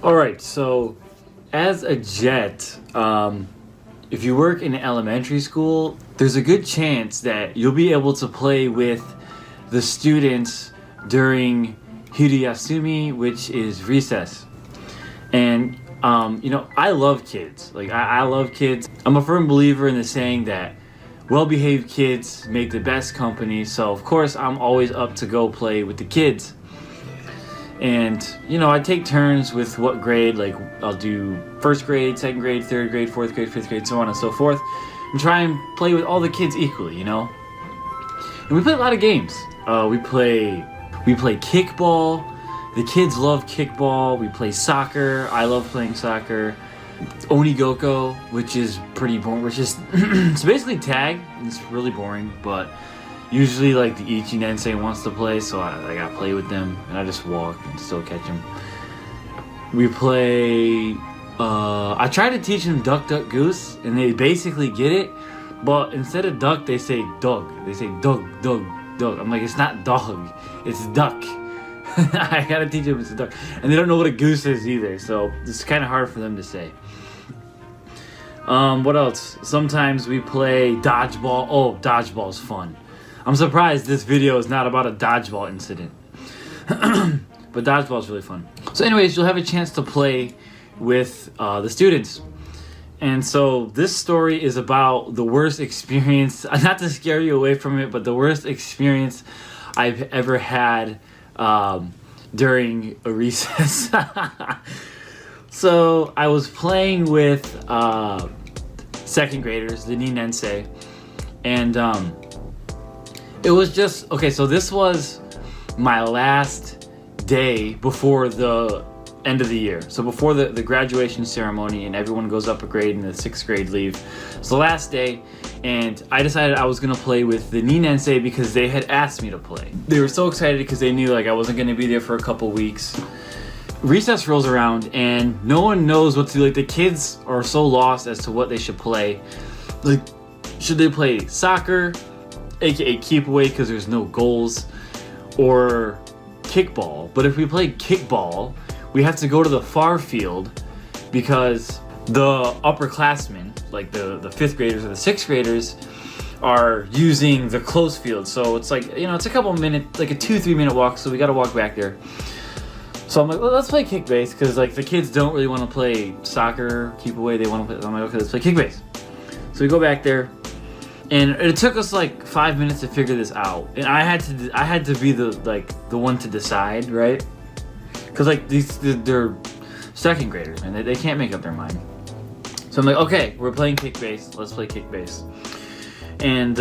All right, so as a jet, if you work in elementary school, there's a good chance that you'll be able to play with the students during Hiriyasumi, which is recess. And I love kids. I love kids. I'm a firm believer in the saying that well-behaved kids make the best company. So of course I'm always up to go play with the kids. And I take turns with what grade. Like I'll do first grade, second grade, third grade, fourth grade, fifth grade, so on and so forth, and try and play with all the kids equally. And we play a lot of games. We play kickball. The kids love kickball. We play soccer. I love playing soccer. Onigoko, which is pretty boring. Which is it's basically tag. It's really boring, but usually like the Ichi-nensei wants to play, so I gotta play with them, and I just walk and still catch them. We play. I try to teach them duck, duck, goose, and they basically get it, but instead of duck, they say dog. They say dog, dog, dog. I'm like, it's not dog, it's duck. I gotta teach them it's a duck, and they don't know what a goose is either, so it's kind of hard for them to say. What else? Sometimes we play dodgeball. Oh, dodgeball's fun. I'm surprised this video is not about a dodgeball incident. But dodgeball is really fun. So anyways, you'll have a chance to play with the students. And so this story is about the worst experience, not to scare you away from it, but the worst experience I've ever had during a recess. So I was playing with second graders, the Ninensei, and it was just, okay, so this was my last day before the end of the year. So before the graduation ceremony and everyone goes up a grade and the sixth grade leave. It's the last day, and I decided I was gonna play with the Ninensei because they had asked me to play. They were so excited because they knew I wasn't gonna be there for a couple weeks. Recess rolls around and no one knows what to do. The kids are so lost as to what they should play. Should they play soccer, aka keep away because there's no goals, or kickball? But if we play kickball, we have to go to the far field because the upperclassmen, like the fifth graders or the sixth graders, are using the close field. So it's it's a couple minutes, like a 2-3 minute walk, so we gotta walk back there. So I'm like, well, let's play kick base, because the kids don't really want to play soccer, keep away, they want to play. I'm like, okay, let's play kick base. So we go back there, and it took us 5 minutes to figure this out, and I had to be the one to decide, right? Because they're second graders, man. They can't make up their mind. So I'm like, okay, we're playing kick base. Let's play kick base. And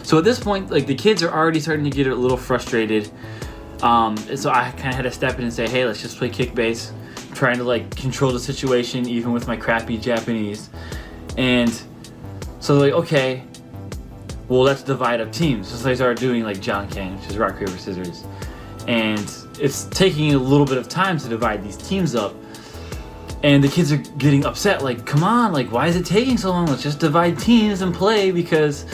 so at this point, the kids are already starting to get a little frustrated. So I kind of had to step in and say, hey, let's just play kick base. I'm trying to control the situation even with my crappy Japanese. And so they're like, okay, well, let's divide up teams. So they started doing Janken, which is rock, paper, scissors. And it's taking a little bit of time to divide these teams up. And the kids are getting upset, come on, why is it taking so long? Let's just divide teams and play, because,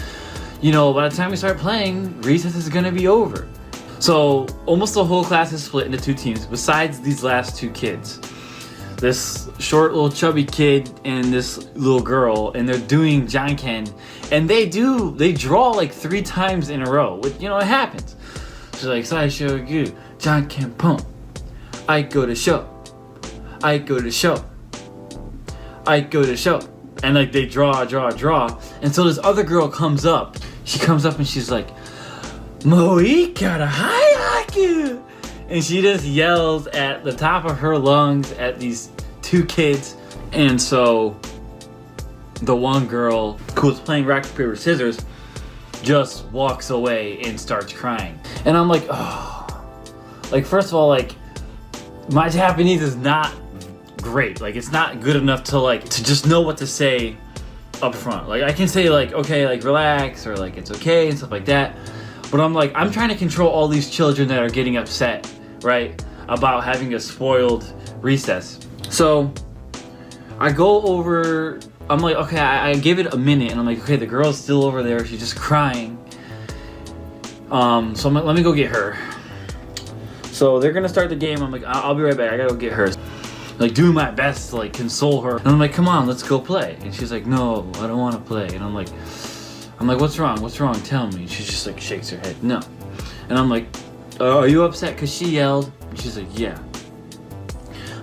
by the time we start playing, recess is gonna be over. So almost the whole class is split into two teams, besides these last two kids. This short little chubby kid and this little girl, and they're doing Janken, and they draw 3 times in a row, which, it happens. She's like, Saisho Gu, Janken Pon, I go to show, I go to show, I go to show. And they draw, and so this other girl comes up. She comes up and she's like, Mo ii kara hayaku! And she just yells at the top of her lungs at these two kids. And so the one girl who was playing rock, paper, scissors just walks away and starts crying. And I'm like, oh. First of all, my Japanese is not great. It's not good enough to to just know what to say up front. I can say okay, relax, or it's okay and stuff like that. But I'm trying to control all these children that are getting upset, right, about having a spoiled recess. So I go over, I'm like, okay, I give it a minute, and I'm like, okay, the girl's still over there, she's just crying. So I'm like, let me go get her. So they're gonna start the game. I'm like, I'll be right back, I gotta go get her. like doing my best to like console her. And I'm like, come on, let's go play. And she's like, no, I don't want to play. And I'm like, what's wrong? What's wrong? Tell me. And she just like shakes her head, no. And I'm like, are you upset because she yelled? And she's like, yeah.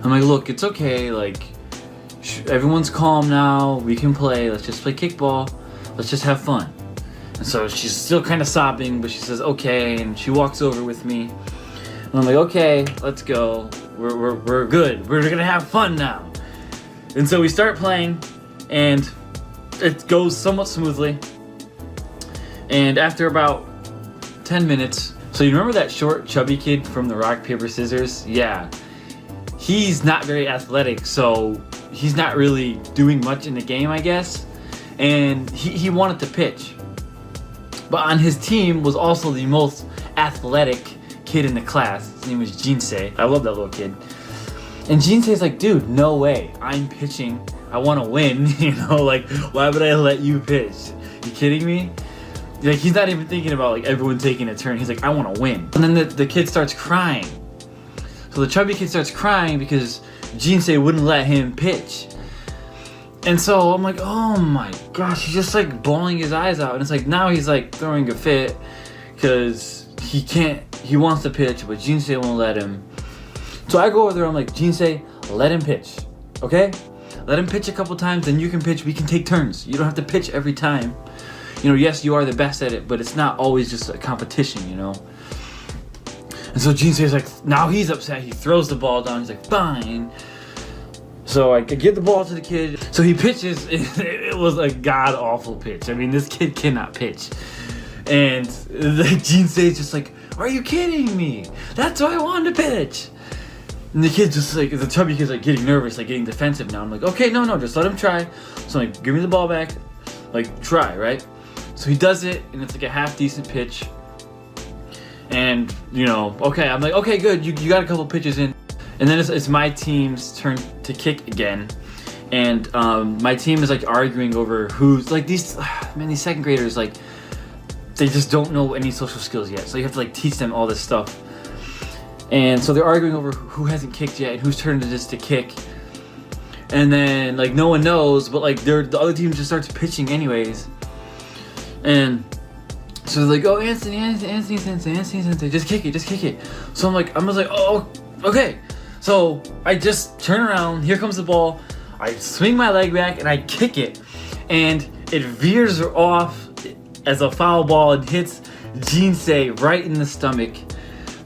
I'm like, look, it's okay. Like, everyone's calm now. We can play. Let's just play kickball. Let's just have fun. And so she's still kind of sobbing, but she says, okay. And she walks over with me. And I'm like, okay, let's go. We're good. We're gonna have fun now. And so we start playing, and it goes somewhat smoothly. And after about 10 minutes, so you remember that short, chubby kid from the rock, paper, scissors? Yeah. He's not very athletic, so he's not really doing much in the game, I guess. And he wanted to pitch. But on his team was also the most athletic kid in the class. His name was Jinsei. I love that little kid. And Jinsei's like, dude, no way. I'm pitching. I want to win. You know, like, why would I let you pitch? You kidding me? Like, he's not even thinking about like everyone taking a turn. He's like, I want to win. And then the kid starts crying. So the chubby kid starts crying because Jinsei wouldn't let him pitch. And so I'm like, oh my gosh, he's just like bawling his eyes out. And it's like, now he's like throwing a fit because he wants to pitch, but Jinsei won't let him. So I go over there, I'm like, Jinsei, let him pitch, okay? Let him pitch a couple times, then you can pitch, we can take turns. You don't have to pitch every time. You know, yes, you are the best at it, but it's not always just a competition, you know? And so Jinsei's like, now he's upset, he throws the ball down, he's like, fine. So I give the ball to the kid. So he pitches. It was a god-awful pitch. I mean, this kid cannot pitch. And the Jinsei's just like, are you kidding me? That's why I wanted to pitch. And the kid's just like, the chubby kid's like getting nervous, like getting defensive now. I'm like, okay, no, just let him try. So I'm like, give me the ball back. Like, try, right? So he does it, and it's like a half-decent pitch. And, you know, okay, I'm like, okay, good. You got a couple pitches in. And then it's my team's turn to kick again, and my team is like arguing over who's like these second graders, like they just don't know any social skills yet, so you have to like teach them all this stuff. And so they're arguing over who hasn't kicked yet and whose turn it is to kick. And then like no one knows, but like the other team just starts pitching anyways. And so they're like, oh, Anthony, just kick it. So I'm like, oh, okay. So I just turn around, here comes the ball, I swing my leg back and I kick it, and it veers off as a foul ball and hits Jinsei right in the stomach.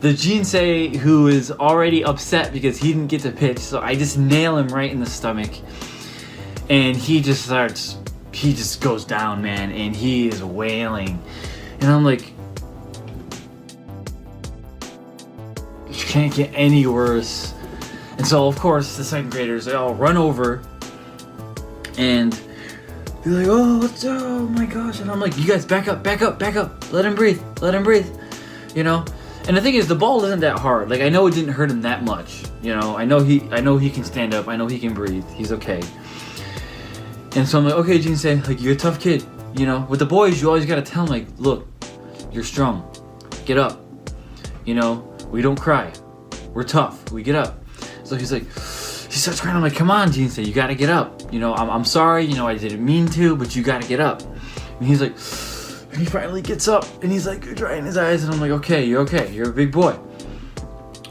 The Jinsei who is already upset because he didn't get to pitch, so I just nail him right in the stomach. And he just goes down, man, and he is wailing. And I'm like, you can't get any worse. And so, of course, the second graders, they all run over, and they're like, oh my gosh. And I'm like, you guys, back up. Let him breathe, you know? And the thing is, the ball isn't that hard. Like, I know it didn't hurt him that much, you know? I know he can stand up. I know he can breathe. He's okay. And so I'm like, okay, Jinsei, like, you're a tough kid, you know? With the boys, you always gotta tell them, like, look, you're strong. Get up. You know, we don't cry. We're tough. We get up. So he starts crying. I'm like, come on, Jinsei, you gotta get up. You know, I'm sorry, you know, I didn't mean to, but you gotta get up. And he's like, and he finally gets up, and he's like drying his eyes, and I'm like, okay, you're a big boy.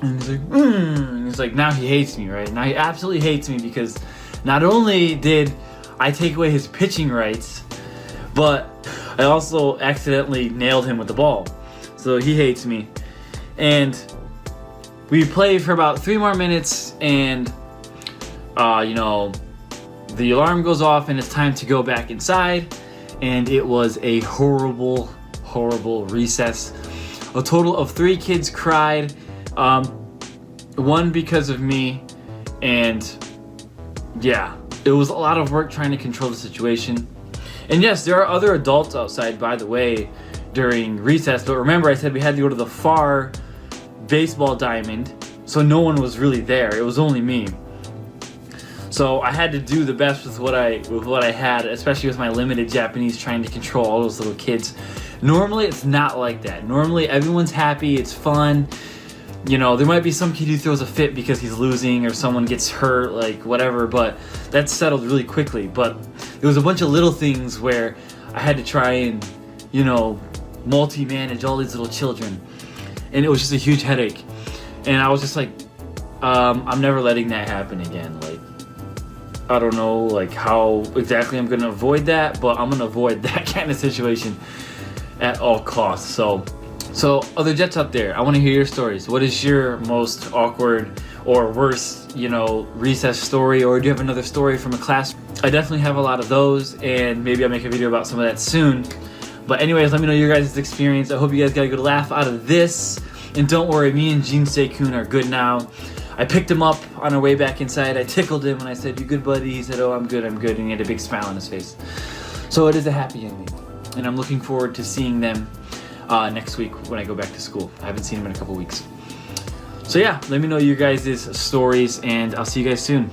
And he's like, and he's like, now he hates me, right? Now he absolutely hates me because not only did I take away his pitching rights, but I also accidentally nailed him with the ball. So he hates me. And we played for about 3 more minutes, and you know, the alarm goes off and it's time to go back inside. And it was a horrible recess. A total of 3 kids cried, 1 because of me, and yeah, it was a lot of work trying to control the situation. And yes, there are other adults outside, by the way, during recess, but remember I said we had to go to the far baseball diamond, so no one was really there. It was only me. So I had to do the best with what I had, especially with my limited Japanese, trying to control all those little kids. Normally it's not like that. Normally everyone's happy, it's fun. You know, there might be some kid who throws a fit because he's losing or someone gets hurt, like whatever, but that's settled really quickly. But there was a bunch of little things where I had to try and, you know, multi-manage all these little children. And it was just a huge headache. And I was just like, I'm never letting that happen again. Like, I don't know like how exactly I'm gonna avoid that, but I'm gonna avoid that kind of situation at all costs. So other Jets out there, I want to hear your stories. What is your most awkward or worst, you know, recess story, or do you have another story from a class? I definitely have a lot of those, and maybe I'll make a video about some of that soon. But anyways, let me know your guys' experience. I hope you guys got a good laugh out of this. And don't worry, me and Jin Se-kun are good now. I picked him up on our way back inside. I tickled him and I said, "You good, buddy?" He said, "Oh, I'm good, I'm good." And he had a big smile on his face. So it is a happy ending. And I'm looking forward to seeing them next week when I go back to school. I haven't seen them in a couple weeks. So yeah, let me know your guys' stories, and I'll see you guys soon.